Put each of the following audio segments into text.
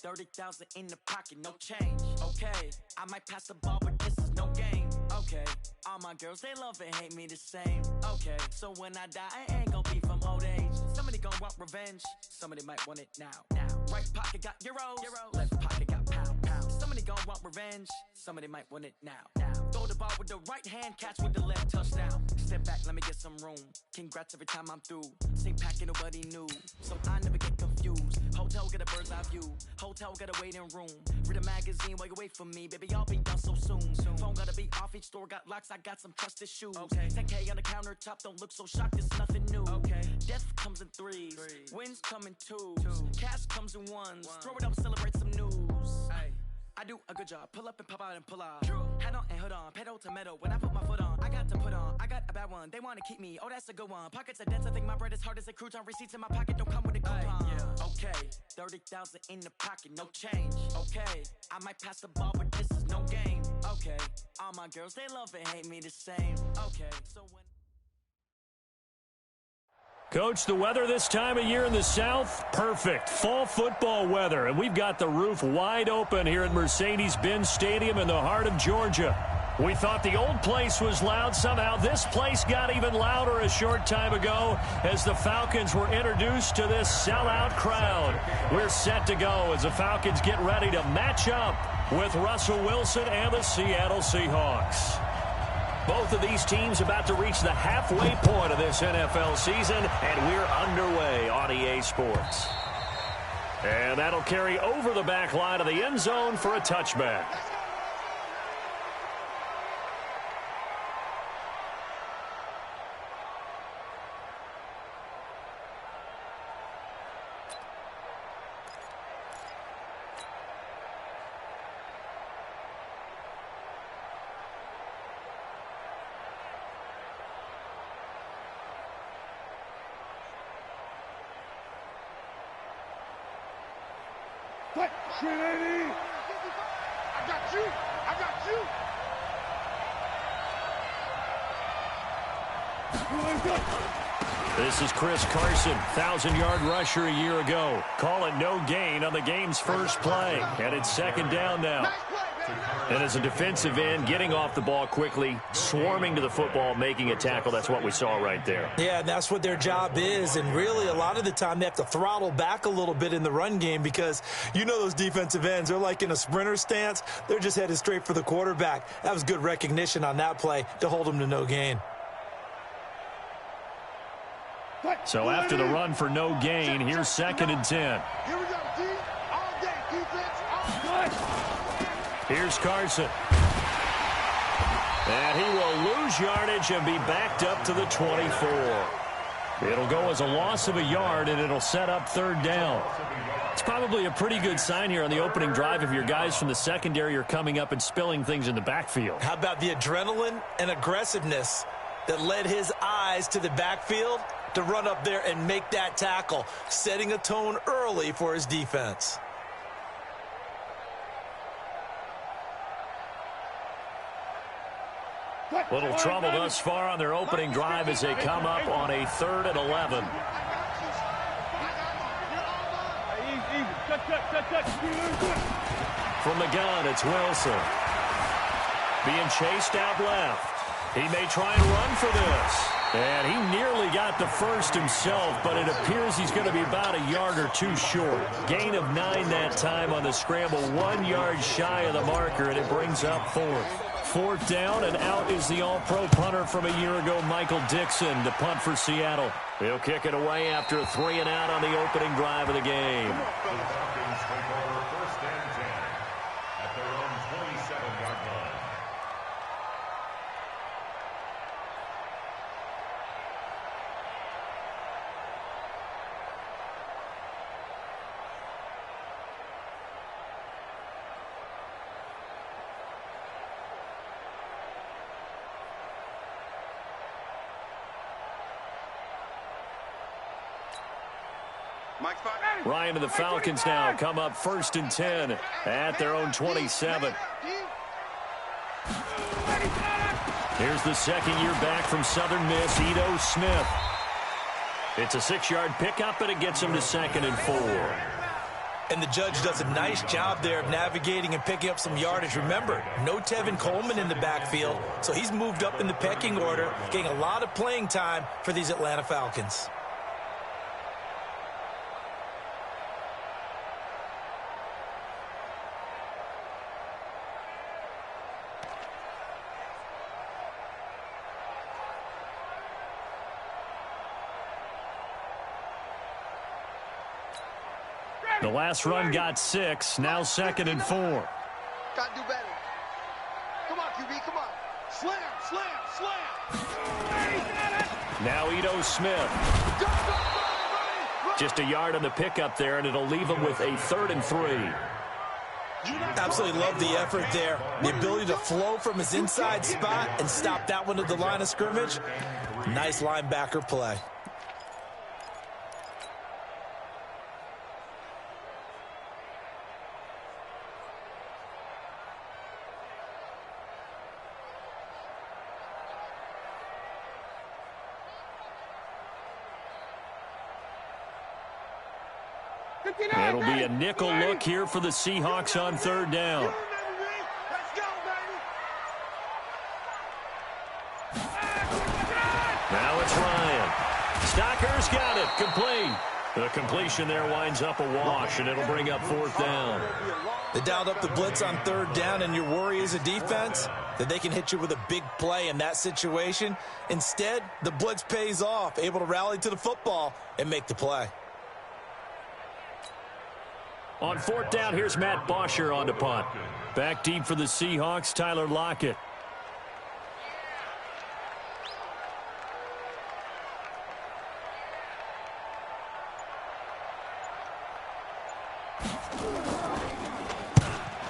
30,000 in the pocket, no change. Okay, I might pass the ball, but this is no game. Okay, all my girls, they love and hate me the same. Okay, so when I die, I ain't gon' be from old age. Somebody gon' want revenge, somebody might want it now. Right pocket got euros, left pocket got pound. Somebody gon' want revenge, somebody might want it now. Throw the ball with the right hand, catch with the left, touchdown. Step back, let me get some room. Congrats every time I'm through. Same packet, nobody knew, so I never get confused. Hotel get a bird's eye view, hotel got a waiting room. Read a magazine while you wait for me, baby, I'll be done so soon. Phone gotta be off, each store got locks, I got some trusted shoes. 10K on the countertop, don't look so shocked, it's nothing new. Death comes in threes, wins come in twos, cash comes in ones. Throw it up, celebrate some news. I do a good job, pull up and pop out and pull out. Head on and hood on, pedal to metal. When I put my foot on, I got to put on. I got a bad one, they wanna keep me, oh that's a good one. Pockets are dense, I think my bread is hard as a crouton. Receipts in my pocket don't come with a coupon. Okay, 30,000 in the pocket, no change. Okay, I might pass the ball, but this is no game. Okay, all my girls, they love and hate me the same. Okay, so when Coach, the weather this time of year in the South, perfect. Fall football weather, and we've got the roof wide open here at Mercedes-Benz Stadium in the heart of Georgia. We thought the old place was loud. Somehow this place got even louder a short time ago as the Falcons were introduced to this sellout crowd. We're set to go as the Falcons get ready to match up with Russell Wilson and the Seattle Seahawks. Both of these teams about to reach the halfway point of this NFL season, and we're underway on EA Sports. And that'll carry over the back line of the end zone for a touchback. This is Chris Carson, 1,000-yard rusher a year ago. Call it no gain on the game's first play, and it's second down now. And as a defensive end, getting off the ball quickly, swarming to the football, making a tackle, that's what we saw right there. Yeah, that's what their job is, and really a lot of the time they have to throttle back a little bit in the run game because you know those defensive ends, they're like in a sprinter stance. They're just headed straight for the quarterback. That was good recognition on that play to hold them to no gain. So after the run for no gain, here's 2nd and 10. Here we go, D. All day, defense, all day. Here's Carson. And he will lose yardage and be backed up to the 24. It'll go as a loss of a yard, and it'll set up 3rd down. It's probably a pretty good sign here on the opening drive if your guys from the secondary are coming up and spilling things in the backfield. How about the adrenaline and aggressiveness that led his eyes to the backfield to run up there and make that tackle, setting a tone early for his defense. Little trouble thus far on their opening drive as they come up on a 3rd and 11. From the gun, it's Wilson. Being chased out left. He may try and run for this. And he nearly got the first himself, but it appears he's going to be about a yard or two short. Gain of 9 that time on the scramble, 1 yard shy of the marker, and it brings up 4th. 4th down, and out is the all-pro punter from a year ago, Michael Dixon, to punt for Seattle. He'll kick it away after a 3 and out on the opening drive of the game. Ryan and the Falcons now come up 1st and 10 at their own 27. Here's the 2nd year back from Southern Miss, Ito Smith. It's a 6-yard pickup, and it gets him to 2nd and 4. And the judge does a nice job there of navigating and picking up some yardage. Remember, no Tevin Coleman in the backfield, so he's moved up in the pecking order, getting a lot of playing time for these Atlanta Falcons. The last run got 6, now 2nd and 4. Gotta do better. Come on, QB, come on. Slam, slam, slam. Now Ito Smith. Just a yard on the pickup there, and it'll leave him with a 3rd and 3. Absolutely love the effort there. The ability to flow from his inside spot and stop that one at the line of scrimmage. Nice linebacker play. It'll be a nickel look here for the Seahawks on 3rd down. Now it's Ryan. Stocker's got it. Complete. The completion there winds up a wash, and it'll bring up 4th down. They dialed up the blitz on 3rd down, and your worry as a defense that they can hit you with a big play in that situation. Instead, the blitz pays off, able to rally to the football and make the play. On 4th down, here's Matt Bosher on to punt. Back deep for the Seahawks, Tyler Lockett.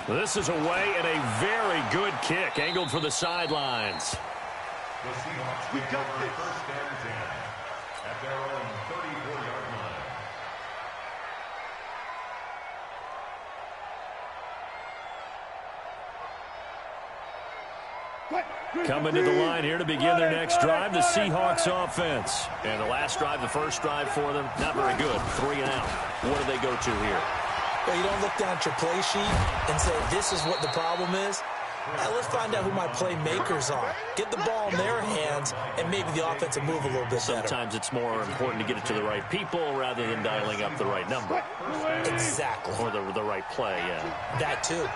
This is away and a very good kick, angled for the sidelines. The Seahawks will go for 1st and 10 at their own 34-yard line. Coming to the line here to begin their next drive, the Seahawks offense. And the last drive, the first drive for them, not very good. 3 and out. What do they go to here? Well, you don't look down at your play sheet and say, this is what the problem is. Let's find out who my playmakers are. Get the ball in their hands, and maybe the offense will move a little bit better. Sometimes it's more important to get it to the right people rather than dialing up the right number. Exactly. Or the right play, yeah. That too.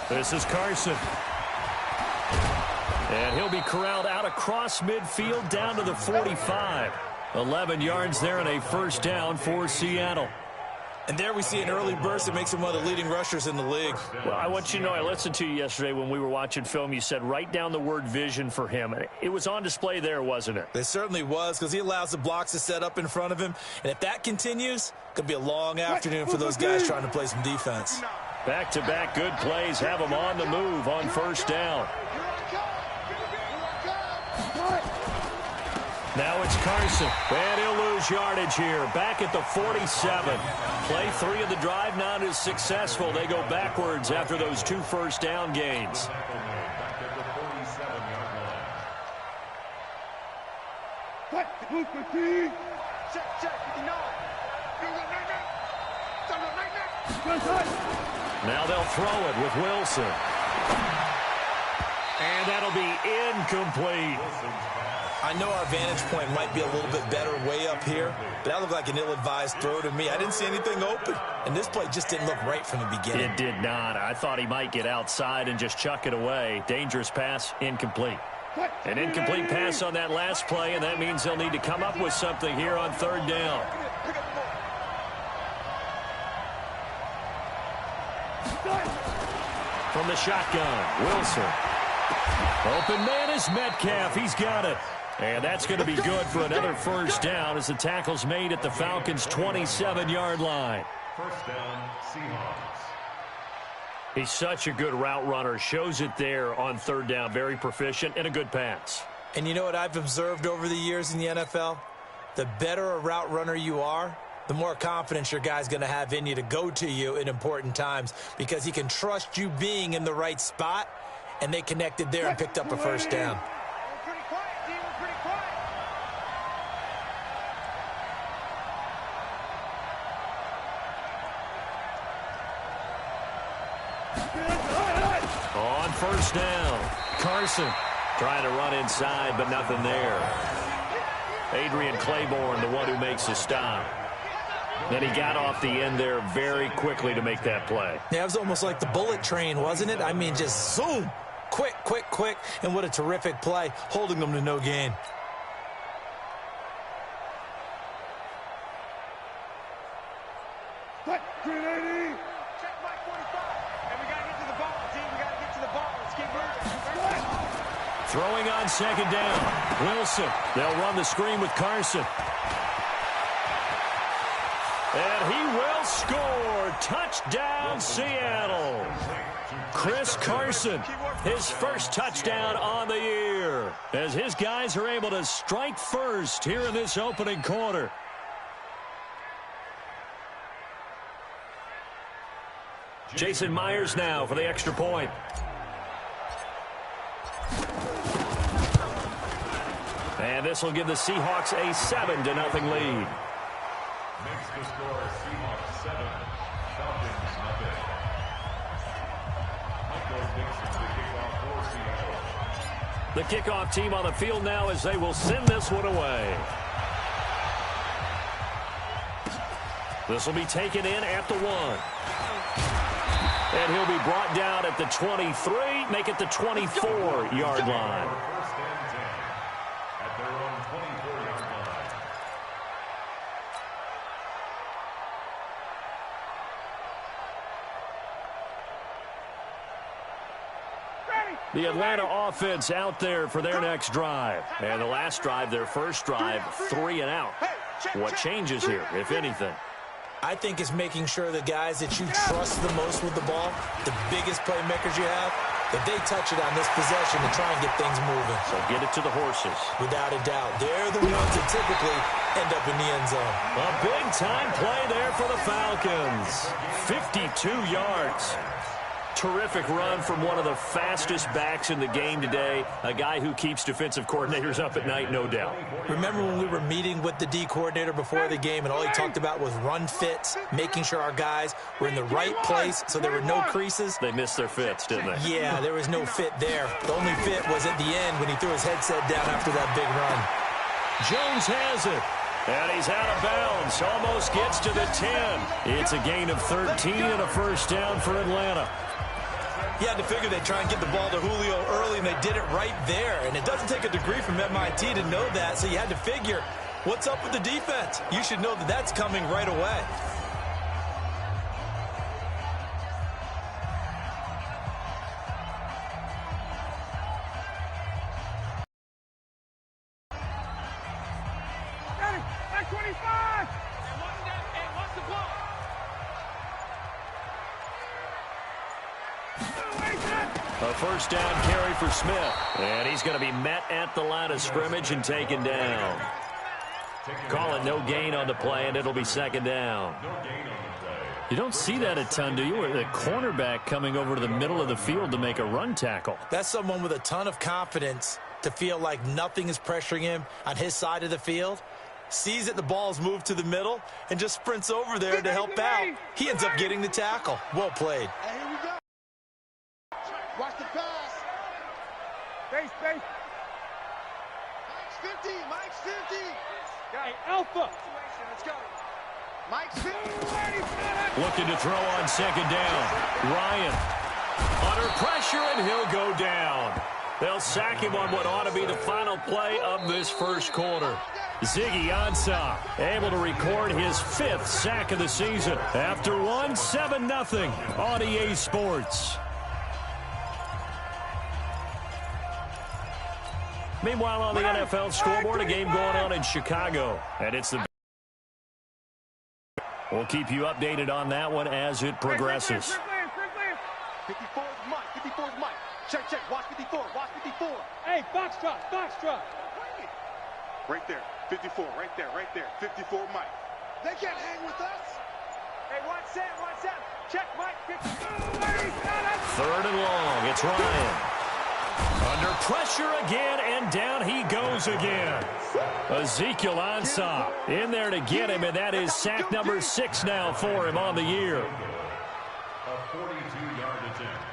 This is Carson. And he'll be corralled out across midfield down to the 45. 11 yards there and a 1st down for Seattle. And there we see an early burst that makes him one of the leading rushers in the league. Well, I want you to know, I listened to you yesterday when we were watching film. You said write down the word vision for him. It was on display there, wasn't it? It certainly was, because he allows the blocks to set up in front of him. And if that continues, it could be a long afternoon for those guys trying to play some defense. Back-to-back good plays have him on the move on 1st down. Now it's Carson, and he'll lose yardage here. Back at the 47. Play 3 of the drive not as successful. They go backwards after those 2 first down gains. Now they'll throw it with Wilson. And that'll be incomplete. I know our vantage point might be a little bit better way up here, but that looked like an ill-advised throw to me. I didn't see anything open, and this play just didn't look right from the beginning. It did not. I thought he might get outside and just chuck it away. Dangerous pass, incomplete. An incomplete pass on that last play, and that means they'll need to come up with something here on 3rd down. From the shotgun, Wilson. Open man is Metcalf. He's got it. And that's going to be good for another 1st down as the tackle's made at the Falcons' 27-yard line. 1st down, Seahawks. He's such a good route runner. Shows it there on 3rd down. Very proficient and a good pass. And you know what I've observed over the years in the NFL? The better a route runner you are, the more confidence your guy's going to have in you to go to you in important times, because he can trust you being in the right spot, and they connected there and picked up a first down. We're pretty quiet, D. We're pretty quiet. On first down, Carson trying to run inside, but nothing there. Adrian Claiborne, the one who makes the stop. Then he got off the end there very quickly to make that play. Yeah, it was almost like the bullet train, wasn't it? I mean, just zoom. Quick, quick, quick. And what a terrific play, holding them to no gain. Check Mike 45. And we got to get to the ball, team. We got to get to the ball. Let's keep moving. Throwing on second down, Wilson. They'll run the screen with Carson. And he will score. Touchdown, Seattle. Chris Carson, his first touchdown on the year, as his guys are able to strike first here in this opening quarter. Jason Myers now for the extra point. And this will give the Seahawks a 7-0 lead. Makes the score Seahawks 7, Falcons nothing. Michael Dixon, the kickoff for Seattle. The kickoff team on the field now as they will send this one away. This will be taken in at the 1. And he'll be brought down at the 23, make it the 24-yard line. First and 10 at their own 24-yard line. The Atlanta offense out there for their next drive. And the last drive, their first drive, 3 and out. What changes here, if anything? I think it's making sure the guys that you trust the most with the ball, the biggest playmakers you have, that they touch it on this possession to try and get things moving. So get it to the horses. Without a doubt. They're the ones that typically end up in the end zone. A big-time play there for the Falcons. 52 yards. Terrific run from one of the fastest backs in the game today. A guy who keeps defensive coordinators up at night, no doubt. Remember when we were meeting with the D coordinator before the game and all he talked about was run fits, making sure our guys were in the right place so there were no creases? They missed their fits, didn't they? Yeah, there was no fit there. The only fit was at the end when he threw his headset down after that big run. Jones has it. And he's out of bounds. Almost gets to the 10. It's a gain of 13 and a first down for Atlanta. You had to figure they'd try and get the ball to Julio early, and they did it right there. And it doesn't take a degree from MIT to know that, so you had to figure, what's up with the defense? You should know that that's coming right away. Back 25. And what's the ball? A first down carry for Smith. And he's going to be met at the line of scrimmage and taken down. Call it no gain on the play, and it'll be second down. You don't see that a ton, do you? Or the cornerback coming over to the middle of the field to make a run tackle. That's someone with a ton of confidence to feel like nothing is pressuring him on his side of the field. Sees that the ball's moved to the middle and just sprints over there to help out. He ends up getting the tackle. Well played. And here we go. Watch the pass. Base. Mike's 50. Hey, Alpha. Let's go. Mike's 50. Looking to throw on second down. Ryan under pressure, and he'll go down. They'll sack him on what ought to be the final play of this first quarter. Ziggy Ansah able to record his 5th sack of the season. After one, 7-0 on EA Sports. Meanwhile, on the NFL scoreboard, a game going on in Chicago. And it's the... We'll keep you updated on that one as it progresses. 54's Mike. Check. Watch 54. Hey, Foxtrot. Right there. 54, right there. 54, Mike. They can't hang with us. Hey, watch Sam. Check, Mike. 54. 3rd and long. It's Ryan. Under pressure again, and down he goes again. Ezekiel Ansah in there to get him, and that is sack number 6 now for him on the year. A 42-yard attempt.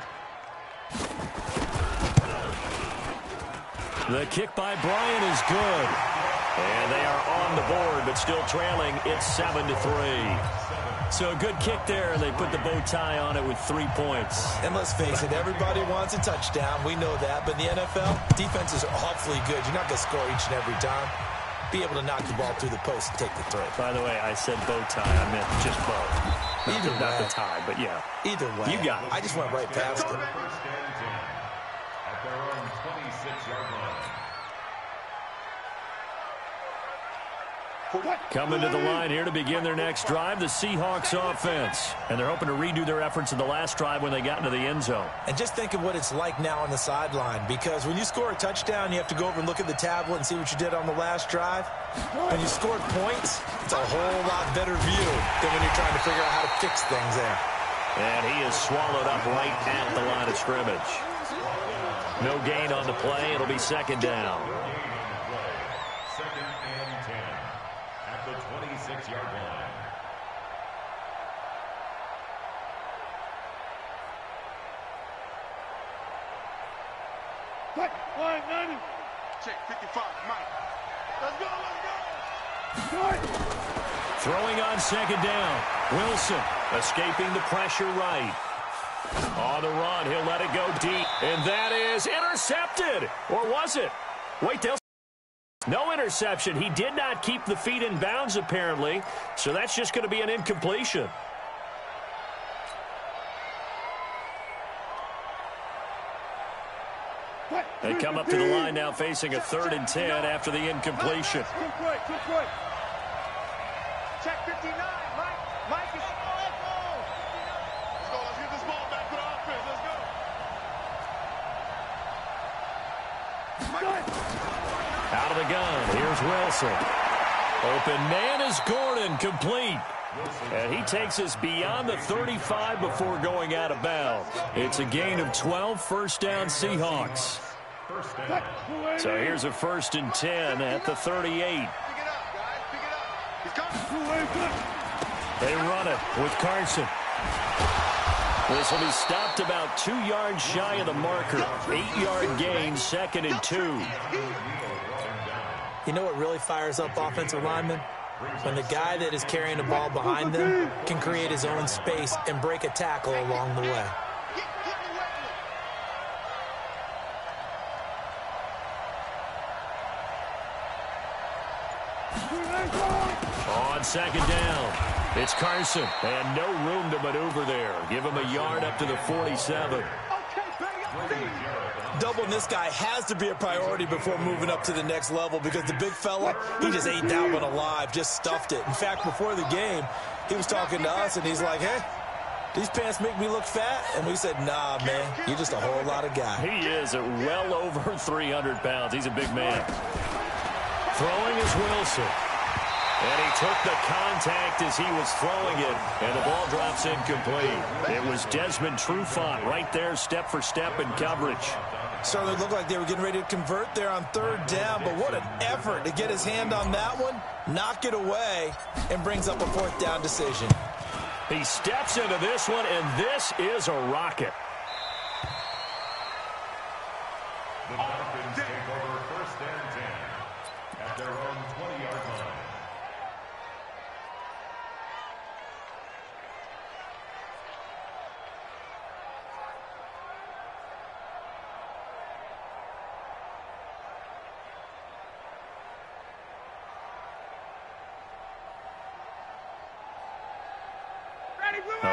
The kick by Bryant is good. And they are on the board, but still trailing. It's 7-3. So a good kick there, and they put the bow tie on it with 3 points. And let's face it, everybody wants a touchdown. We know that. But in the NFL, defenses are awfully good. You're not going to score each and every time. Be able to knock the ball through the post and take the throw. By the way, I said bow tie. I meant just bow. Not the tie, but yeah. Either way. You got it. I just went right past it. First and 10 at their own 26-yard line. Coming to the line here to begin their next drive, the Seahawks offense. And they're hoping to redo their efforts in the last drive when they got into the end zone. And just think of what it's like now on the sideline, because when you score a touchdown, you have to go over and look at the tablet and see what you did on the last drive. When you scored points, it's a whole lot better view than when you're trying to figure out how to fix things there. And he is swallowed up right at the line of scrimmage. No gain on the play. It'll be second down. Second and 10 at the 26-yard line. Check 55, Mike. Let's go, Throwing on second down. Wilson escaping the pressure right. On the run, he'll let it go deep. And that is intercepted. Or was it? Wait, no interception. He did not keep the feet in bounds, apparently. So that's just going to be an incompletion. They come up to the line now facing a 3rd and 10 after the incompletion. Check 59, Mike. Mike is... Let's go. Let's get this ball back to the offense. Let's go. Out of the gun, here's Wilson. Open man is Gordon, complete. And he takes us beyond the 35 before going out of bounds. It's a gain of 12, first down Seahawks. So here's a 1st and 10 at the 38. Pick it up, guys. Pick it up. He's coming. They run it with Carson. This will be stopped about 2 yards shy of the marker. 8-yard gain, 2nd and 2. You know what really fires up offensive linemen? When the guy that is carrying the ball behind them can create his own space and break a tackle along the way. On second down, it's Carson, and no room to maneuver there. Give him a yard up to the 47. Doubling this guy has to be a priority before moving up to the next level, because the big fella, he just ate that one alive, just stuffed it. In fact, before the game, he was talking to us, and he's like, hey, these pants make me look fat? And we said, nah, man, you're just a whole lot of guy. He is at well over 300 pounds. He's a big man. Throwing is Wilson. And he took the contact as he was throwing it, and the ball drops incomplete. It was Desmond Trufant right there, step for step in coverage. Certainly looked like they were getting ready to convert there on 3rd down, but what an effort to get his hand on that one, knock it away, and brings up a 4th down decision. He steps into this one, and this is a rocket. The Falcons take over 1st and 10 at their own 20-yard line.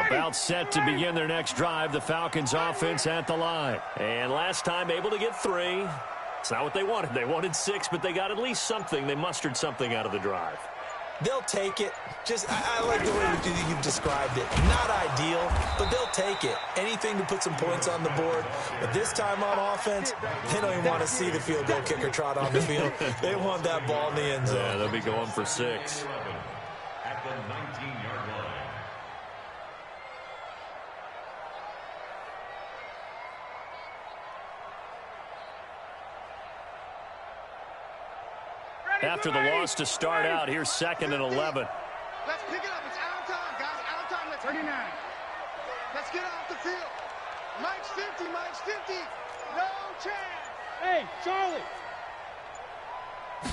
About set to begin their next drive, the Falcons offense at the line. And last time able to get 3. It's not what they wanted. They wanted 6, but they got at least something. They mustered something out of the drive. They'll take it. Just, I like the way you've described it. Not ideal, but they'll take it. Anything to put some points on the board. But this time on offense, they don't even want to see the field goal kicker trot on the field. They want that ball in the end zone. Yeah, they'll be going for 6. At the 19-yard line. after the loss to start out. Here's 2nd and 11. Let's pick it up. It's out of time, guys. Out of time. Let's 39. Let's get off the field. Mike's 50. Mike's 50. No chance. Hey, Charlie.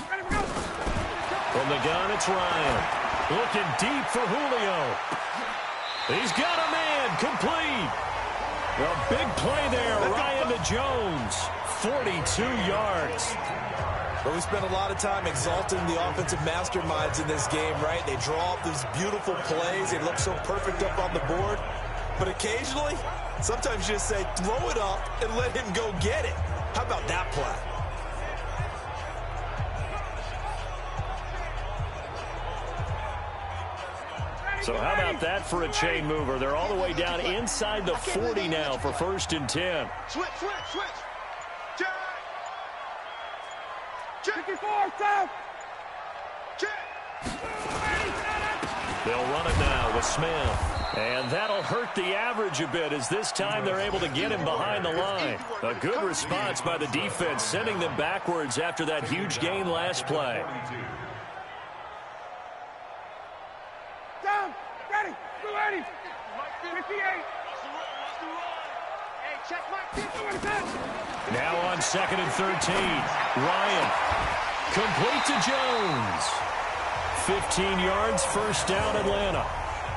Ready to go. From the gun, it's Ryan. Looking deep for Julio. He's got a man. Complete. A big play there. Ryan to Jones. 42 yards. But we spent a lot of time exalting the offensive masterminds in this game, right? They draw up these beautiful plays. They look so perfect up on the board. But occasionally, sometimes you just say, throw it up and let him go get it. How about that play? So how about that for a chain mover? They're all the way down inside the 40 now for 1st and 10. Switch. Check. 54, down. Check. They'll run it now with Smith. And that'll hurt the average a bit as this time they're able to get him behind the line. A good response by the defense, sending them backwards after that huge gain last play. Down. Ready. 280. 58. Hey, check Mike 50. Now on 2nd and 13. Ryan. Complete to Jones. 15 yards, 1st down, Atlanta.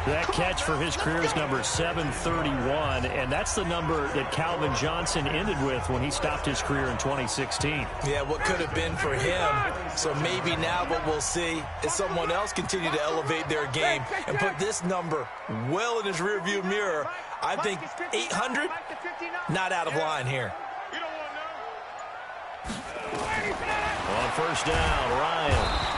That catch for his career is number 731, and that's the number that Calvin Johnson ended with when he stopped his career in 2016. Yeah, what could have been for him. So maybe now what we'll see is someone else continue to elevate their game and put this number well in his rearview mirror. I think 800, not out of line here. On 1st down, Ryan.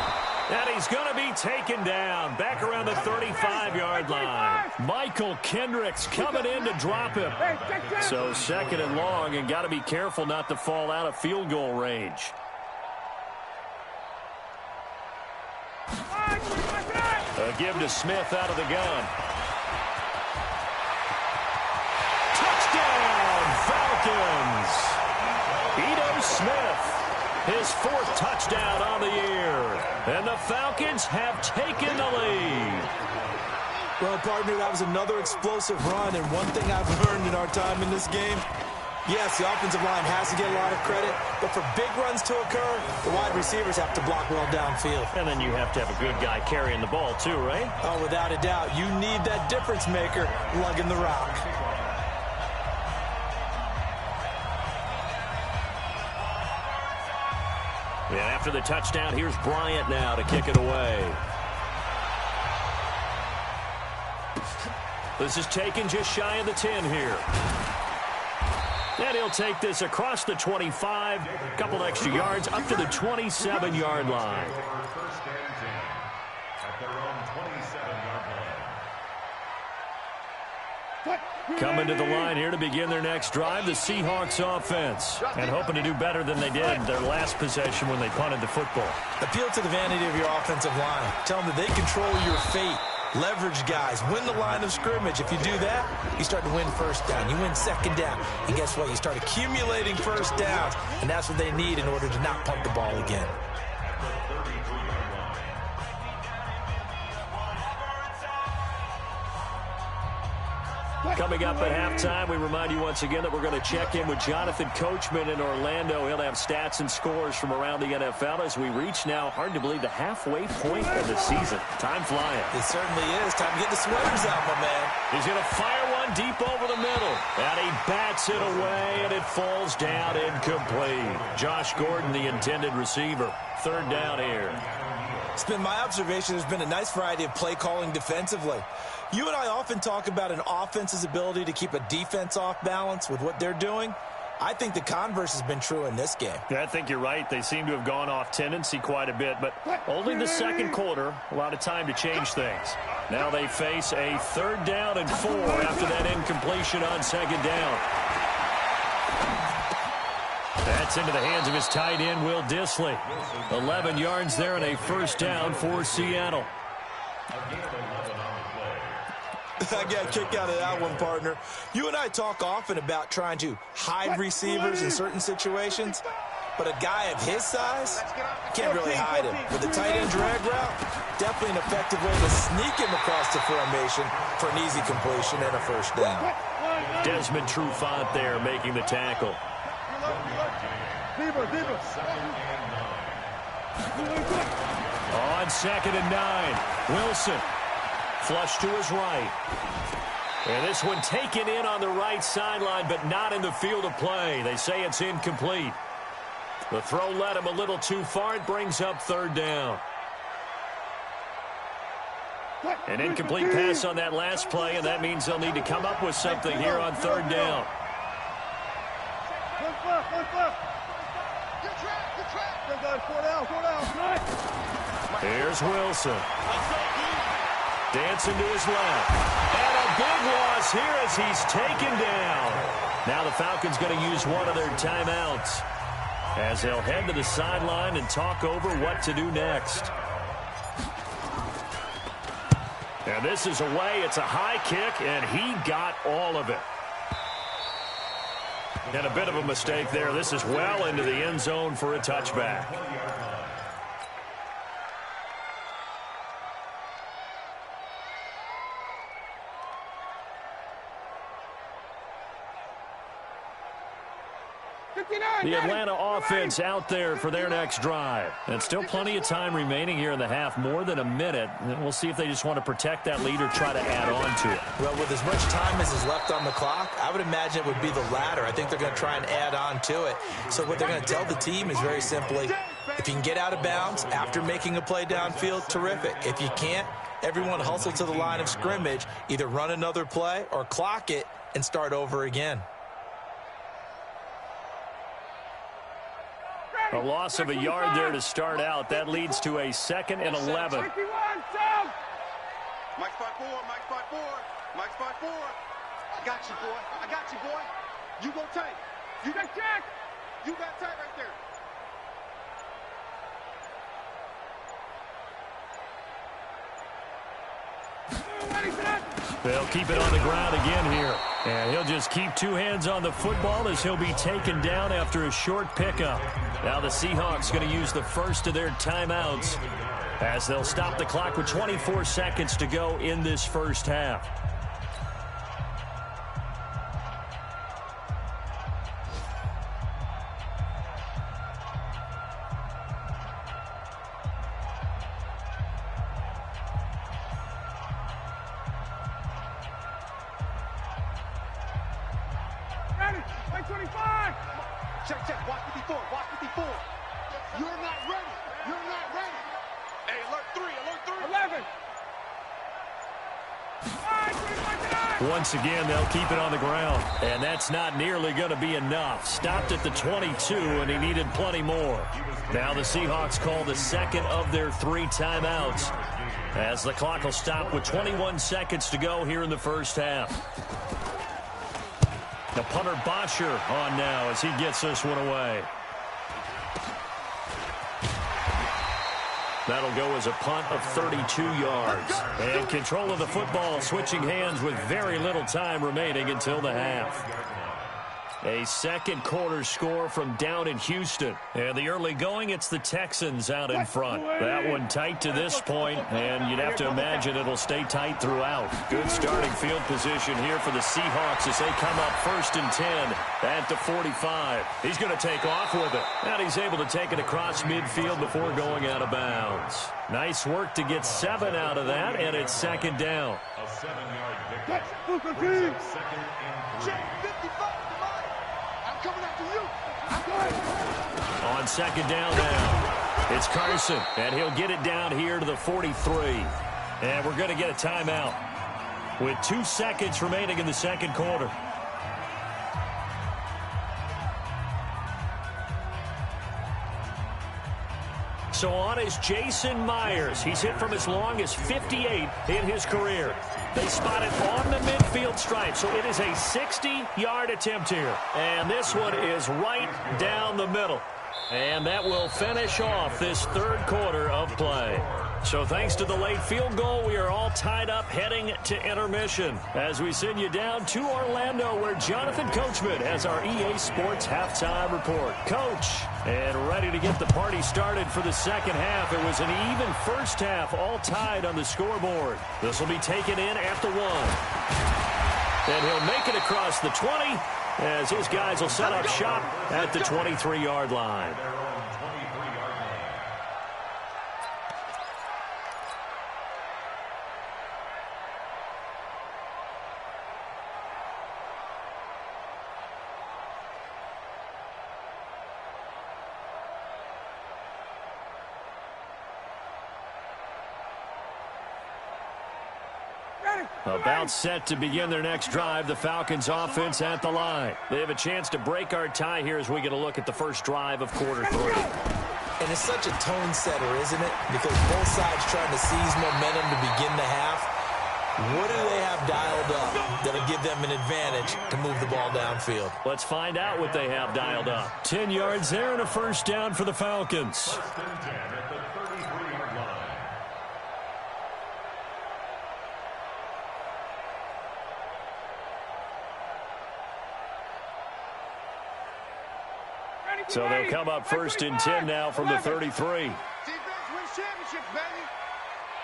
And he's going to be taken down back around the 35-yard line. Michael Kendricks coming in to drop him. So 2nd and long, and got to be careful not to fall out of field goal range. A give to Smith out of the gun. Touchdown, Falcons! Ito Smith. His 4th touchdown on the year. And the Falcons have taken the lead. Well, partner, that was another explosive run. And one thing I've learned in our time in this game, yes, the offensive line has to get a lot of credit. But for big runs to occur, the wide receivers have to block well downfield. And then you have to have a good guy carrying the ball too, right? Oh, without a doubt. You need that difference maker lugging the rock. And after the touchdown, here's Bryant now to kick it away. This is taken just shy of the 10 here. And he'll take this across the 25, a couple extra yards, up to the 27-yard line. First and 10 at their own 27-yard line. Coming to the line here to begin their next drive, the Seahawks offense. And hoping to do better than they did their last possession when they punted the football. Appeal to the vanity of your offensive line. Tell them that they control your fate. Leverage guys. Win the line of scrimmage. If you do that, you start to win 1st down. You win 2nd down. And guess what? You start accumulating 1st downs. And that's what they need in order to not punt the ball again. Coming up at halftime, we remind you once again that we're going to check in with Jonathan Coachman in Orlando. He'll have stats and scores from around the NFL as we reach now, hard to believe, the halfway point of the season. Time flying. It certainly is. Time to get the sweaters out, my man. He's going to fire one deep over the middle. And he bats it away, and it falls down incomplete. Josh Gordon, the intended receiver. 3rd down here. It's been my observation there's been a nice variety of play calling defensively. You and I often talk about an offense's ability to keep a defense off balance with what they're doing. I think the converse has been true in this game. Yeah, I think you're right. They seem to have gone off tendency quite a bit, but only the 2nd quarter, a lot of time to change things. Now they face a 3rd down and 4 after that incompletion on 2nd down. That's into the hands of his tight end, Will Dissly. 11 yards there and a 1st down for Seattle. I got a kick out of that one, partner. You and I talk often about trying to hide receivers in certain situations. But a guy of his size, can't really hide him. With the tight end drag route, definitely an effective way to sneak him across the formation for an easy completion and a first down. Desmond Trufant there making the tackle. On 2nd and 9, Wilson. Flush to his right. And this one taken in on the right sideline, but not in the field of play. They say it's incomplete. The throw led him a little too far. It brings up 3rd down. An incomplete pass on that last play, and that means they'll need to come up with something here on 3rd down. Here's Wilson. Dancing to his left. And a big loss here as he's taken down. Now the Falcons going to use one of their timeouts as they'll head to the sideline and talk over what to do next. And this is away. It's a high kick, and he got all of it. And a bit of a mistake there. This is well into the end zone for a touchback. The Atlanta offense out there for their next drive. And still plenty of time remaining here in the half, more than a minute. And we'll see if they just want to protect that lead or try to add on to it. Well, with as much time as is left on the clock, I would imagine it would be the latter. I think they're going to try and add on to it. So what they're going to tell the team is very simply, if you can get out of bounds after making a play downfield, terrific. If you can't, everyone hustle to the line of scrimmage, either run another play or clock it and start over again. A loss of a yard there to start out. That leads to a 2nd and 11. Mike spot 4, Mike spot 4, Mike spot 4. I got you, boy. I got you, boy. You go tight. You got jack. You got tight right there. They'll keep it on the ground again here. And he'll just keep 2 hands on the football as he'll be taken down after a short pickup. Now the Seahawks going to use the first of their timeouts as they'll stop the clock with 24 seconds to go in this first half. Check. Watch 54. Watch 54. You're not ready. You're not ready. Hey, alert 3. Alert 3. 11. Once again, they'll keep it on the ground. And that's not nearly going to be enough. Stopped at the 22, and he needed plenty more. Now the Seahawks call the second of their 3 timeouts as the clock will stop with 21 seconds to go here in the first half. The punter Bosher on now as he gets this one away. That'll go as a punt of 32 yards. And control of the football switching hands with very little time remaining until the half. A second quarter score from down in Houston. And the early going, it's the Texans out in front. That one tight to this point, and you'd have to imagine it'll stay tight throughout. Good starting field position here for the Seahawks as they come up 1st and 10 at the 45. He's going to take off with it. And he's able to take it across midfield before going out of bounds. Nice work to get 7 out of that, and it's 2nd down. A 7-yard victory. 2nd and 3. On 2nd down now, it's Carson, and he'll get it down here to the 43. And we're going to get a timeout with 2 seconds remaining in the second quarter. So on is Jason Myers. He's hit from as long as 58 in his career. They spot it on the midfield stripe, so it is a 60-yard attempt here. And this one is right down the middle. And that will finish off this third quarter of play. So thanks to the late field goal, we are all tied up heading to intermission as we send you down to Orlando where Jonathan Coachman has our EA Sports halftime report. Coach, and ready to get the party started for the second half. It was an even first half, all tied on the scoreboard. This will be taken in at the 1. And he'll make it across the 20 as his guys will set up shop at the 23-yard line. About set to begin their next drive, the Falcons offense at the line. They have a chance to break our tie here as we get a look at the first drive of quarter 3. And it's such a tone setter, isn't it? Because both sides trying to seize momentum to begin the half. What do they have dialed up that'll give them an advantage to move the ball downfield? Let's find out what they have dialed up. 10 yards there and a first down for the Falcons. First and 10 at the 33-yard line. So they'll come up first and 10 now from the 33. Defense wins championships, baby.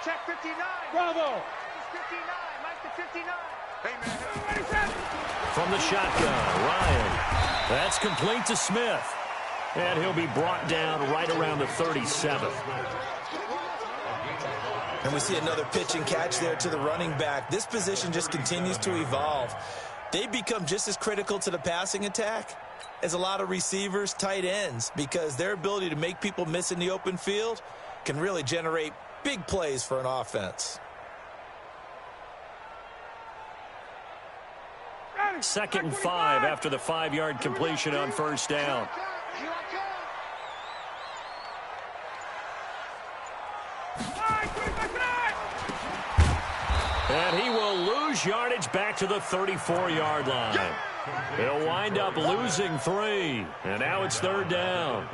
Check 59. Bravo. It's 59. Mike to 59. Hey, man. From the shotgun, Ryan. That's complete to Smith. And he'll be brought down right around the 37. And we see another pitch and catch there to the running back. This position just continues to evolve. They become just as critical to the passing attack as a lot of receivers, tight ends, because their ability to make people miss in the open field can really generate big plays for an offense. Second and 5 after the 5-yard completion on first down. And he will lose yardage back to the 34-yard line. They'll wind up losing 3. And now it's third down.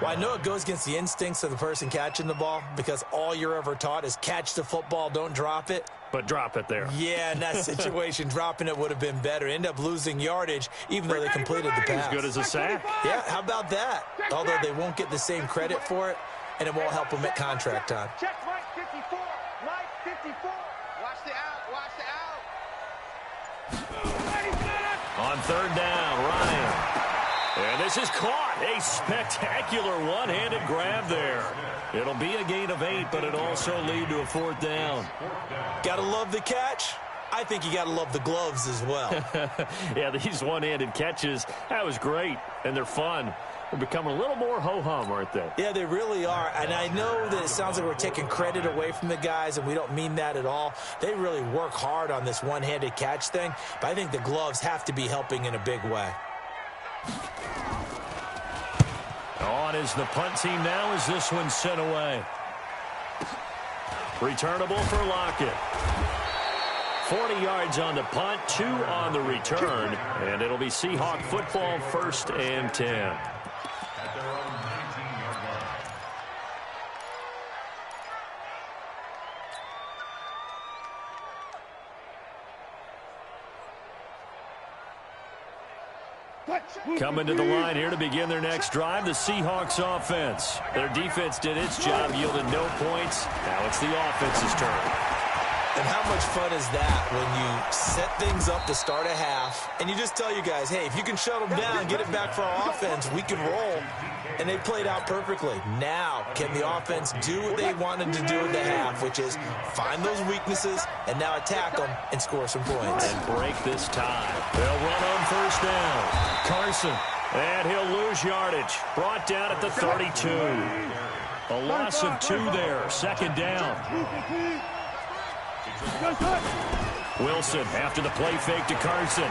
Well, I know it goes against the instincts of the person catching the ball because all you're ever taught is catch the football, don't drop it. But drop it there. Yeah, in that situation, dropping it would have been better. End up losing yardage even though they completed the pass. As good as a sack. Yeah, how about that? Although they won't get the same credit for it, and it won't help them at contract time. Check Mike 54. Mike 54. Watch the out. Watch the out. On third down, Ryan. And this is caught. A spectacular one-handed grab there. It'll be a gain of 8, but it'll also lead to a fourth down. Gotta love the catch. I think you gotta love the gloves as well. Yeah, these one-handed catches, that was great, and they're fun. They're becoming a little more ho-hum, aren't they? Yeah, they really are. And I know that it sounds like we're taking credit away from the guys, and we don't mean that at all. They really work hard on this one-handed catch thing, but I think the gloves have to be helping in a big way. On is the punt team now as this one's sent away. Returnable for Lockett. 40 yards on the punt, 2 on the return, and it'll be Seahawk football, 1st and 10. At their own 19-yard line. Coming to the line here to begin their next drive, the Seahawks offense. Their defense did its job, yielded no points. Now it's the offense's turn. And how much fun is that when you set things up to start a half, and you just tell you guys, hey, if you can shut them down, get it back for our offense, we can roll. And they played out perfectly. Now, can the offense do what they wanted to do at the half, which is find those weaknesses and now attack them and score some points. And break this tie. They'll run on first down. Carson, and he'll lose yardage. Brought down at the 32. A loss of 2 there. Second down. Wilson after the play fake to Carson.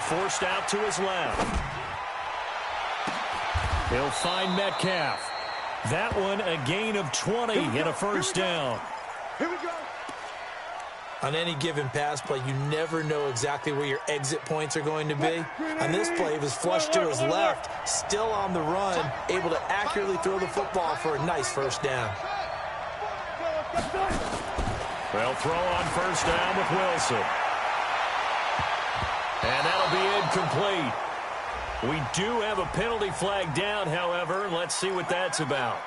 Forced out to his left. He'll find Metcalf. That one a gain of 20 and a first down. Here we go. On any given pass play, you never know exactly where your exit points are going to be. On this play, he was flushed to his left, still on the run, able to accurately throw the football for a nice first down. They'll throw on first down with Wilson. And that'll be incomplete. We do have a penalty flag down, however. Let's see what that's about.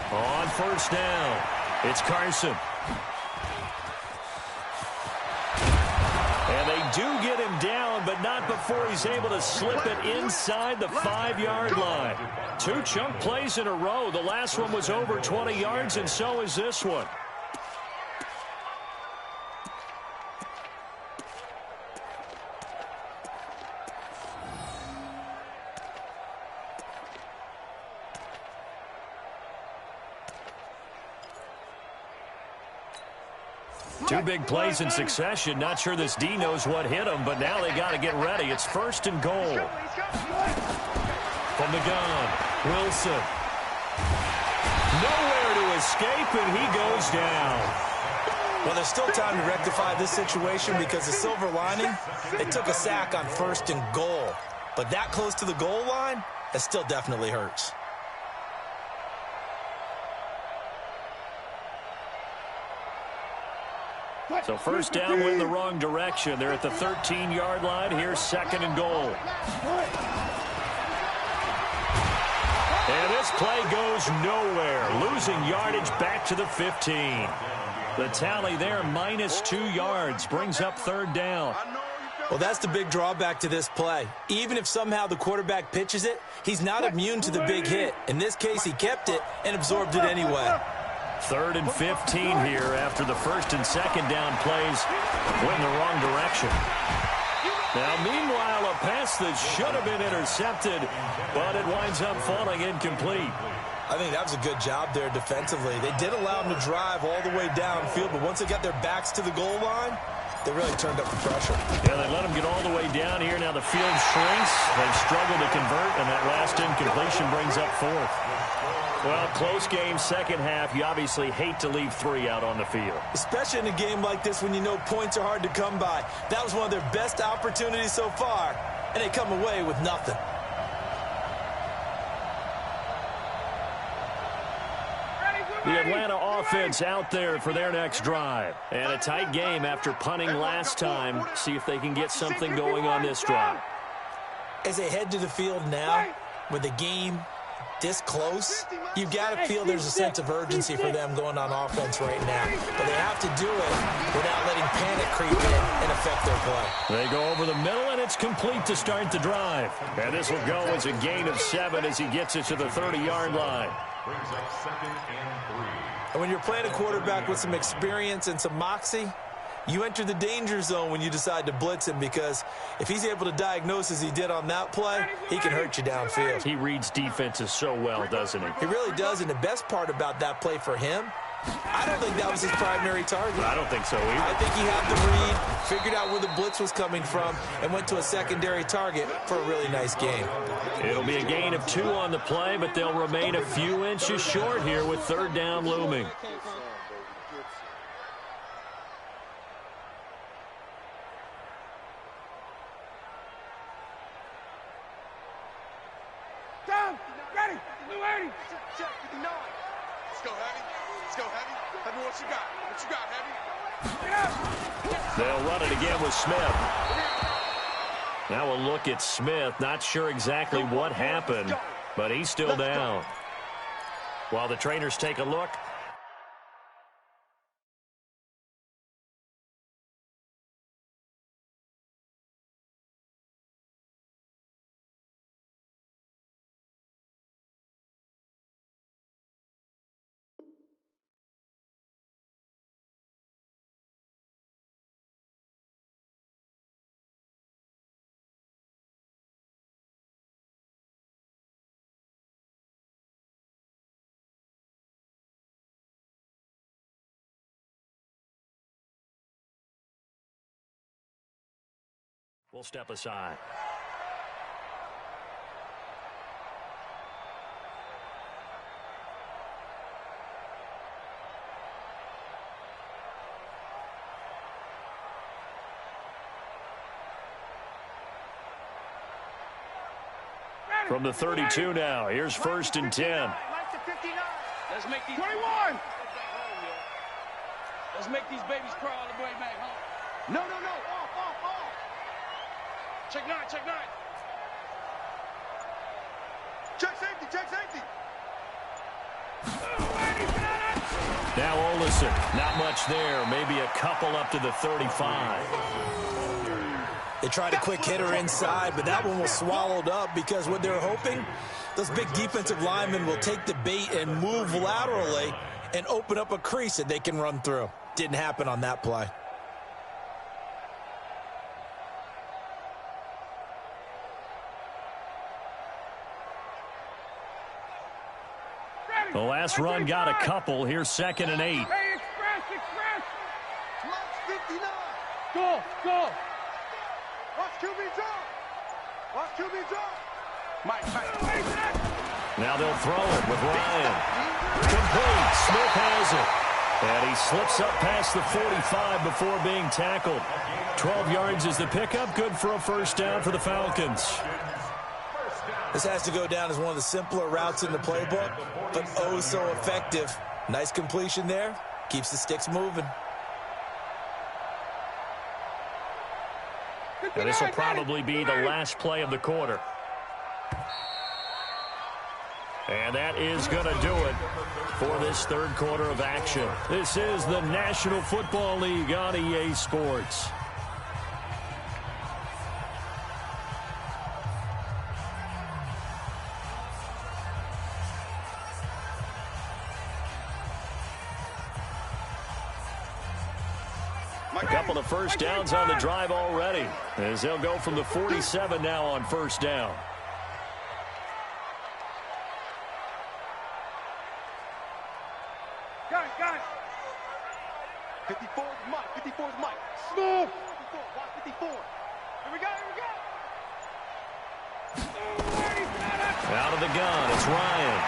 On first down, it's Carson. And they do get him down, but not before he's able to slip it inside the 5-yard line. 2 chunk plays in a row. The last one was over 20 yards, and so is this one. Two big plays in succession. Not sure this D knows what hit him, but now they got to get ready. It's first and goal. From the gun, Wilson. Nowhere to escape, and he goes down. Well, there's still time to rectify this situation because the silver lining, they took a sack on first and goal. But that close to the goal line, that still definitely hurts. So first down went in the wrong direction. They're at the 13-yard line. Here's second and goal. And this play goes nowhere. Losing yardage back to the 15. The tally there, -2 yards, brings up third down. Well, that's the big drawback to this play. Even if somehow the quarterback pitches it, he's not immune to the big hit. In this case, he kept it and absorbed it anyway. 3rd and 15 here after the first and second down plays went in the wrong direction. Now, meanwhile, a pass that should have been intercepted, but it winds up falling incomplete. I think that was a good job there defensively. They did allow him to drive all the way downfield, but once they got their backs to the goal line, they really turned up the pressure. Yeah, they let him get all the way down here. Now the field shrinks. They've struggled to convert, and that last incompletion brings up 4th. Well, close game, second half. You obviously hate to leave 3 out on the field. Especially in a game like this when you know points are hard to come by. That was one of their best opportunities so far, and they come away with nothing. The Atlanta offense out there for their next drive. And a tight game after punting last time. See if they can get something going on this drive. As they head to the field now, with the game this close, you've got to feel there's a sense of urgency for them going on offense right now. But they have to do it without letting panic creep in and affect their play. They go over the middle, and it's complete to start the drive. And this will go as a gain of 7 as he gets it to the 30-yard line. Brings up 2nd and 3. And when you're playing a quarterback with some experience and some moxie, you enter the danger zone when you decide to blitz him, because if he's able to diagnose as he did on that play, he can hurt you downfield. He reads defenses so well, doesn't he? He really does, and the best part about that play for him, I don't think that was his primary target. I don't think so either. I think he had the read, figured out where the blitz was coming from, and went to a secondary target for a really nice game. It'll be a gain of 2 on the play, but they'll remain a few inches short here with third down looming. Down, ready, blue 80. Check 59. Let's go heavy. Let's go heavy. Heavy, what you got? What you got, heavy? They'll run it again with Smith. Now we'll look at Smith. Not sure exactly what happened, but he's still down. While the trainers take a look, We'll step aside. From the 32 now, here's 1st and 10. Let's make these 21. Let's make these babies cry all the way back home. No. Off. Check 9. Check safety. Now Olison, not much there, maybe a couple up to the 35. They tried a quick hitter inside, but that one was swallowed up because what they're hoping, those big defensive linemen will take the bait and move laterally and open up a crease that they can run through. Didn't happen on that play. The last run got a couple. Here's 2nd and 8. Hey, express. Watch 59. Go. Watch QB draw. Mike. Now they'll throw it with Ryan. Complete. Smith has it. And he slips up past the 45 before being tackled. 12 yards is the pickup. Good for a 1st down for the Falcons. This has to go down as one of the simpler routes in the playbook, but oh so effective. Nice completion there. Keeps the sticks moving. Now this will probably be the last play of the quarter. And that is going to do it for this 3rd quarter of action. This is the National Football League on EA Sports. A couple of 1st downs on the drive already, as they'll go from the 47 now on 1st down. Got it. 54 is Mike. Move. 54. Watch 54. Here we go. Out of the gun, it's Ryan.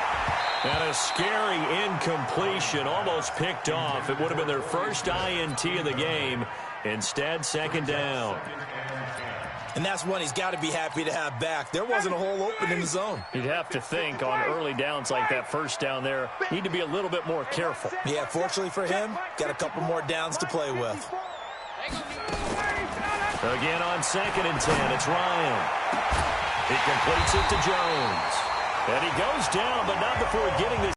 And a scary incompletion, almost picked off. It would have been their first INT of the game. Instead, 2nd down. And that's one he's got to be happy to have back. There wasn't a hole open in the zone. You'd have to think on early downs like that 1st down there, need to be a little bit more careful. Yeah, fortunately for him, got a couple more downs to play with. Again on 2nd and 10, it's Ryan. He completes it to Jones. And he goes down, but not before getting this.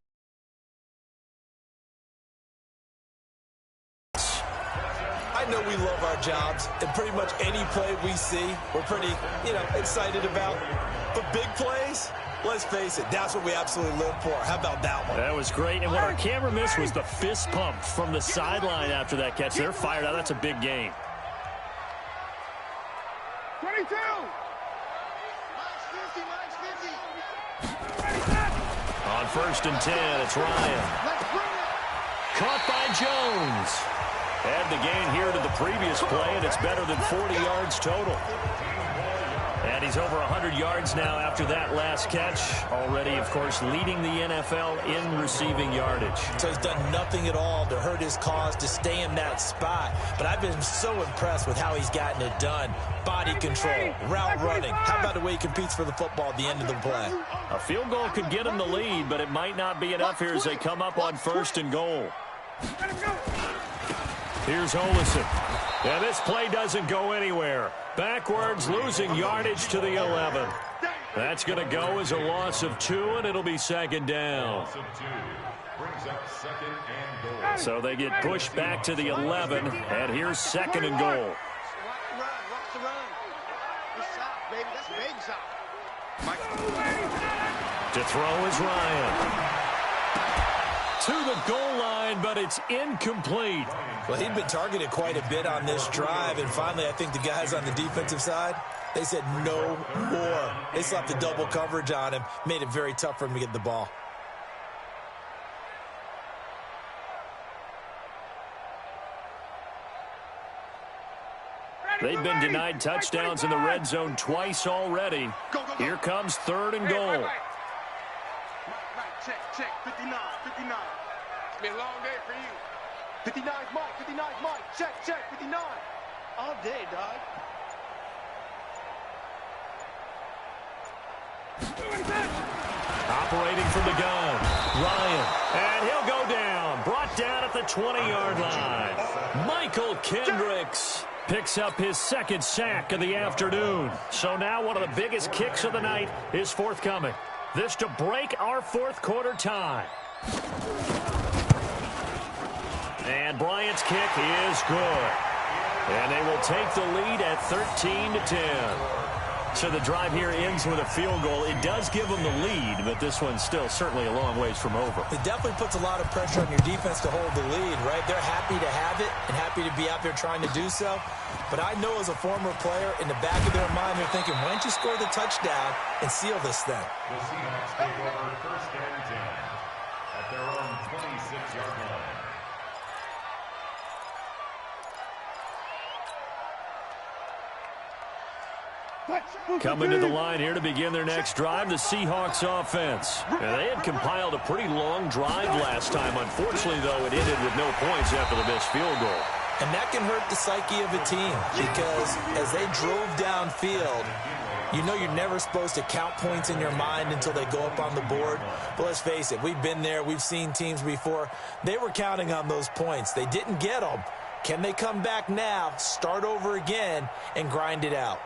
I know we love our jobs, and pretty much any play we see, we're pretty, excited about. But big plays, let's face it, that's what we absolutely live for. How about that one? That was great, and what our camera missed was the fist pump from the sideline after that catch. They're fired out. That's a big game. 22. On 1st and 10, it's Ryan. Caught by Jones. Add the gain here to the previous play, and it's better than 40 yards total. And he's over 100 yards now after that last catch. Already, of course, leading the NFL in receiving yardage. So he's done nothing at all to hurt his cause to stay in that spot. But I've been so impressed with how he's gotten it done. Body control, route running. How about the way he competes for the football at the end of the play? A field goal could get him the lead, but it might not be enough here as they come up on 1st and goal. Here's Olison. And this play doesn't go anywhere. Backwards, losing yardage to the 11. That's going to go as a loss of 2, and it'll be 2nd down. So they get pushed back to the 11, and here's 2nd and goal. Watch the run. Good shot, baby. That's a big shot. To throw is Ryan. To the goal line, but it's incomplete. Well, he'd been targeted quite a bit on this drive, and finally I think the guys on the defensive side, they said no more. They slapped the double coverage on him, made it very tough for him to get the ball. They've been denied touchdowns in the red zone twice already. Here comes 3rd and goal. Right. Check. 59. It's been a long day for you. 59's Mike. Check. 59. All day, dog. Operating from the gun, Ryan, and he'll go down. Brought down at the 20-yard line. Michael Kendricks picks up his 2nd sack of the afternoon. So now one of the biggest kicks of the night is forthcoming. This to break our 4th quarter tie. And Bryant's kick is good. And they will take the lead at 13-10. So the drive here ends with a field goal. It does give them the lead, but this one's still certainly a long ways from over. It definitely puts a lot of pressure on your defense to hold the lead, right? They're happy to have it and happy to be out there trying to do so. But I know as a former player, in the back of their mind, they're thinking, why don't you score the touchdown and seal this thing? The Seahawks take over 1st and 10 at their own 26-yard line. Coming to the line here to begin their next drive, the Seahawks offense. Now, they had compiled a pretty long drive last time. Unfortunately, though, it ended with no points after the missed field goal. And that can hurt the psyche of a team because as they drove downfield, you know you're never supposed to count points in your mind until they go up on the board. But let's face it, we've been there. We've seen teams before. They were counting on those points. They didn't get them. Can they come back now, start over again, and grind it out?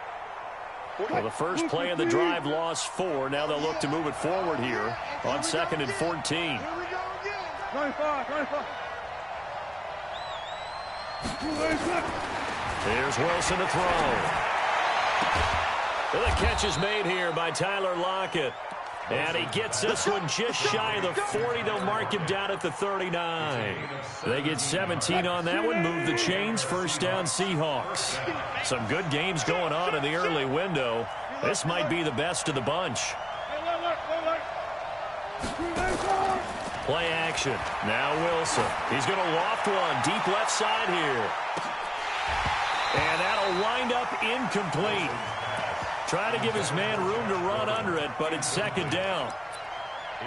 Well, the first play of the drive lost 4. Now they'll look to move it forward here on 2nd and 14. Here we go again. 25. Here's Wilson to throw. Well, the catch is made here by Tyler Lockett. And he gets this one just shy of the 40. They'll mark him down at the 39. They get 17 on that one. Move the chains. 1st down Seahawks. Some good games going on in the early window. This might be the best of the bunch. Play action. Now Wilson. He's going to loft one. Deep left side here. And that'll wind up incomplete. Try to give his man room to run under it, but it's 2nd down.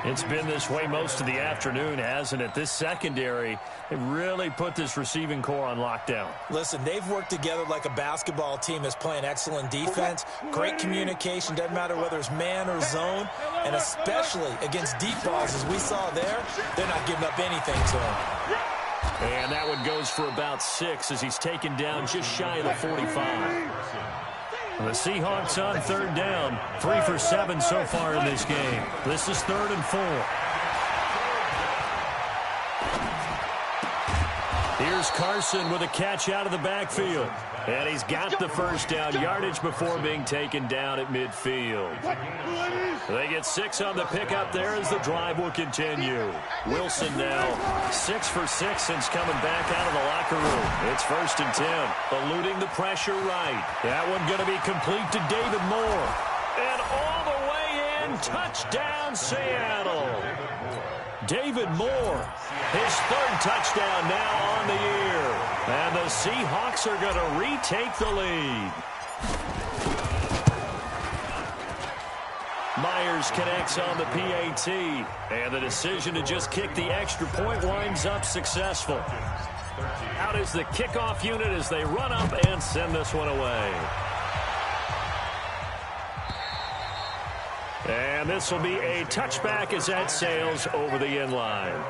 It's been this way most of the afternoon, hasn't it? This secondary, they really put this receiving core on lockdown. Listen, they've worked together like a basketball team that's playing excellent defense, great communication, doesn't matter whether it's man or zone, and especially against deep balls, as we saw there, they're not giving up anything to him. And that one goes for about 6 as he's taken down just shy of the 45. The Seahawks on 3rd down, 3 for 7 so far in this game. This is 3rd and 4. Here's Carson with a catch out of the backfield. And he's got the 1st down yardage before being taken down at midfield. They get 6 on the pickup there as the drive will continue. Wilson now 6 for 6 since coming back out of the locker room. It's 1st and 10. Eluding the pressure right. That one going to be complete to David Moore. And all the way in, touchdown Seattle. David Moore, his 3rd touchdown now on the year. And the Seahawks are going to retake the lead. Myers connects on the PAT. And the decision to just kick the extra point winds up successful. Out is the kickoff unit as they run up and send this one away. And this will be a touchback as that sails over the end line.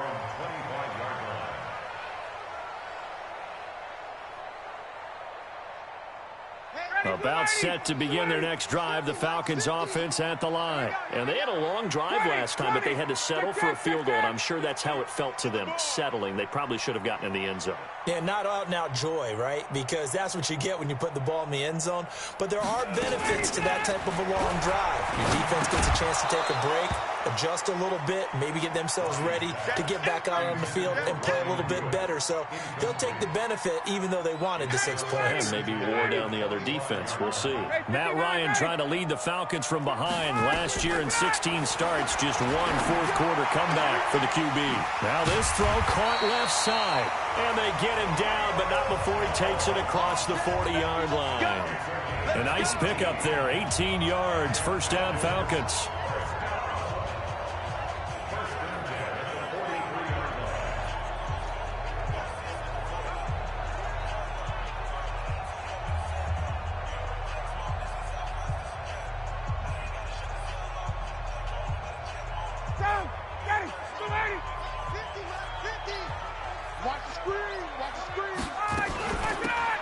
About set to begin their next drive, the Falcons offense at the line. And they had a long drive last time, but they had to settle for a field goal, and I'm sure that's how it felt to them, settling. They probably should have gotten in the end zone. Yeah, not out-and-out joy, right? Because that's what you get when you put the ball in the end zone. But there are benefits to that type of a long drive. Your defense gets a chance to take a break. adjust a little bit, maybe get themselves ready to get back out on the field and play a little bit better. So they'll take the benefit even though they wanted the 6 points. And maybe wore down the other defense. We'll see. Matt Ryan trying to lead the Falcons from behind. Last year in 16 starts, just one fourth-quarter comeback for the QB. Now this throw caught left side. And they get him down, but not before he takes it across the 40-yard line. A nice pickup there, 18 yards, first down Falcons.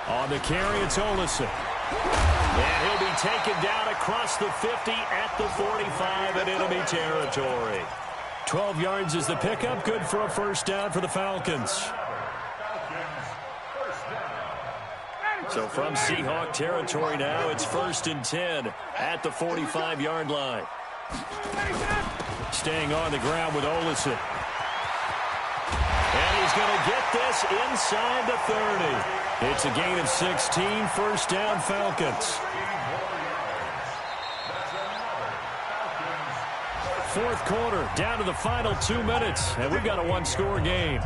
On the carry, it's Olsen. And he'll be taken down across the 50 at the 45 in enemy territory. 12 yards is the pickup. Good for a first down for the Falcons. So from Seahawk territory now, it's 1st and 10 at the 45-yard line. Staying on the ground with Olsen. And he's going to get this inside the 30. It's a gain of 16, first down Falcons. Fourth quarter, down to the final 2 minutes, and we've got a one-score game.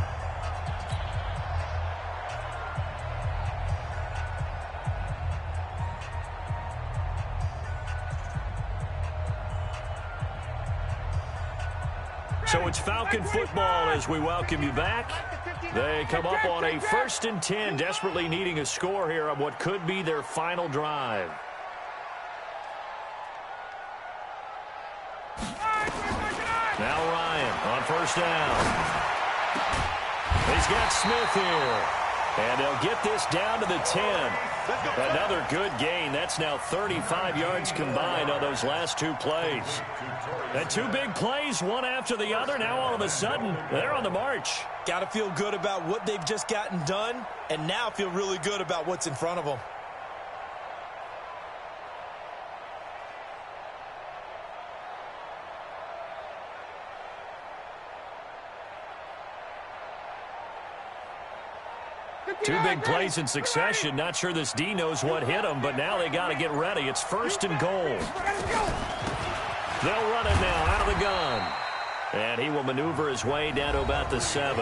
So it's Falcon football as we welcome you back. They come up on a 1st and 10, desperately needing a score here on what could be their final drive. Now Ryan on first down. He's got Smith here. And they'll get this down to the 10. Another good gain. That's now 35 yards combined on those last 2 plays. And 2 big plays, one after the other. Now all of a sudden, they're on the march. Got to feel good about what they've just gotten done, and now feel really good about what's in front of them. Two big plays in succession. Not sure this D knows what hit him, but now they got to get ready. It's 1st and goal. They'll run it now out of the gun. And he will maneuver his way down to about the 7.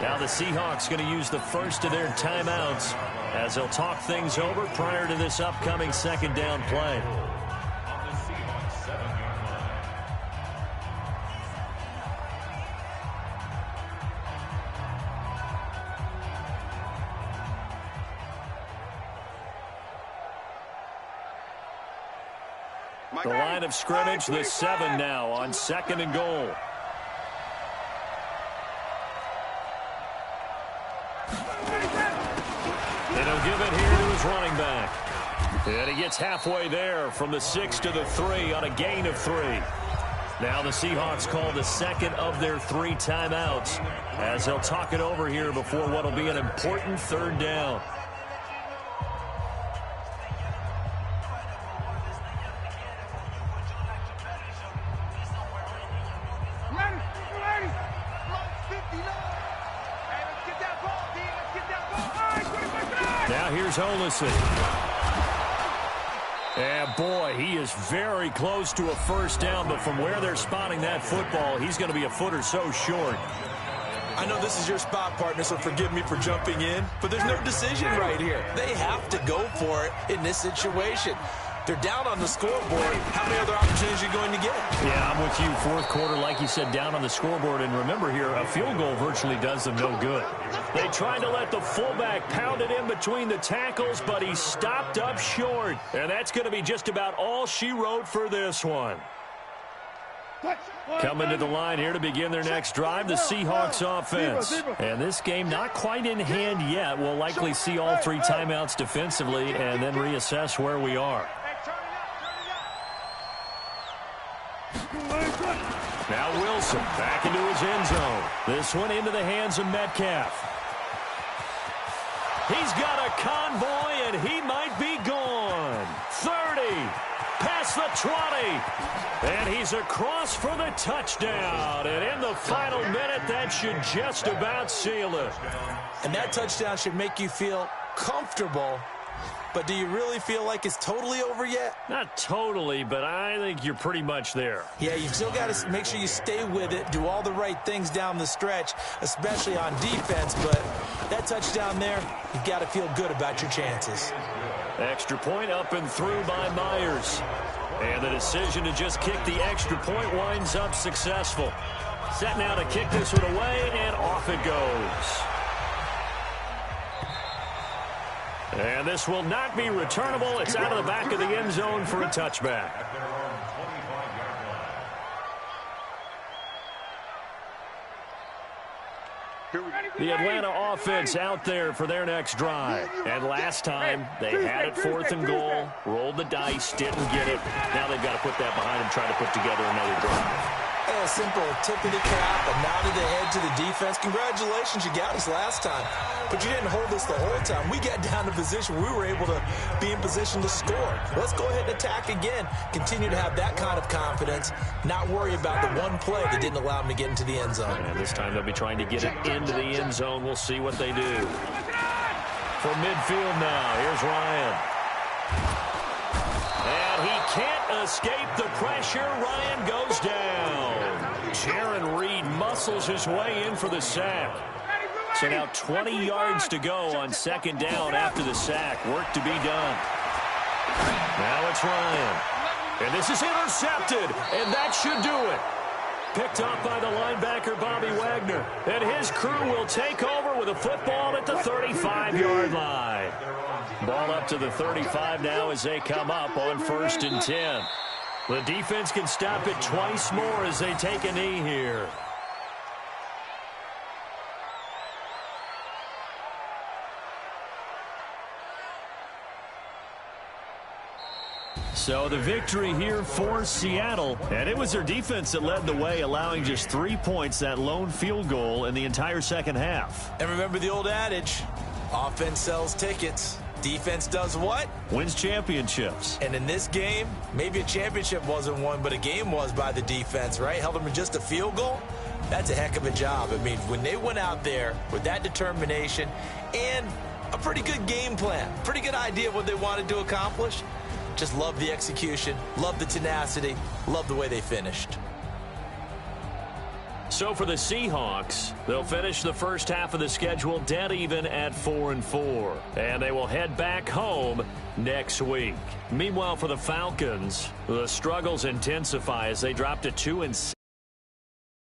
Now the Seahawks going to use the first of their timeouts as they'll talk things over prior to this upcoming 2nd down play. The line of scrimmage, the 7 now on 2nd and goal. And he'll give it here to his running back. And he gets halfway there from the 6 to the 3 on a gain of 3. Now the Seahawks call the 2nd of their 3 timeouts as they'll talk it over here before what will be an important 3rd down. Now here's Olsen. And boy, he is very close to a first down, but from where they're spotting that football, he's going to be a foot or so short. I know this is your spot, partner, so forgive me for jumping in, but there's no decision right here. They have to go for it in this situation. They're down on the scoreboard. How many other opportunities are you going to get? Yeah, I'm with you. Fourth quarter, like you said, down on the scoreboard. And remember here, a field goal virtually does them no good. They tried to let the fullback pound it in between the tackles, but he stopped up short. And that's going to be just about all she wrote for this one. Coming to the line here to begin their next drive, the Seahawks offense. And this game not quite in hand yet. We'll likely see all 3 timeouts defensively and then reassess where we are. Now Wilson back into his end zone. This one into the hands of Metcalf. He's got a convoy, and he might be gone. 30. Pass across the 20. And he's across for the touchdown. And in the final minute, that should just about seal it. And that touchdown should make you feel comfortable. But do you really feel like it's totally over yet? Not totally, but I think you're pretty much there. Yeah, you've still got to make sure you stay with it, do all the right things down the stretch, especially on defense. But that touchdown there, you've got to feel good about your chances. Extra point up and through by Myers. And the decision to just kick the extra point winds up successful. Set now to kick this one away, and off it goes. And this will not be returnable. It's out of the back of the end zone for a touchback. The Atlanta offense out there for their next drive. And last time, they had it 4th and goal, rolled the dice, didn't get it. Now they've got to put that behind them, try to put together another drive. A simple tip of the cap, a nod of the head to the defense. Congratulations, you got us last time. But you didn't hold us the whole time. We got down to position. We were able to be in position to score. Let's go ahead and attack again. Continue to have that kind of confidence. Not worry about the one play that didn't allow them to get into the end zone. And this time they'll be trying to get it into the end zone. We'll see what they do. From midfield now, here's Ryan. And he can't escape the pressure. Ryan goes down. Jaron Reed muscles his way in for the sack. So now 20 yards to go on 2nd down after the sack. Work to be done. Now it's Ryan. And this is intercepted. And that should do it. Picked up by the linebacker, Bobby Wagner. And his crew will take over with a football at the 35-yard line. Ball up to the 35 now as they come up on 1st and 10. The defense can stop it twice more as they take a knee here. So the victory here for Seattle, and it was their defense that led the way, allowing just 3 points, that lone field goal in the entire second half. And remember the old adage, offense sells tickets. Defense does what? Wins championships. And in this game, maybe a championship wasn't won, but a game was by the defense, right? Held them in just a field goal. That's a heck of a job. I mean, when they went out there with that determination and a pretty good game plan, pretty good idea of what they wanted to accomplish, just love the execution, love the tenacity, love the way they finished. So for the Seahawks, they'll finish the first half of the schedule dead even at 4-4. And they will head back home next week. Meanwhile, for the Falcons, the struggles intensify as they drop to 2-6.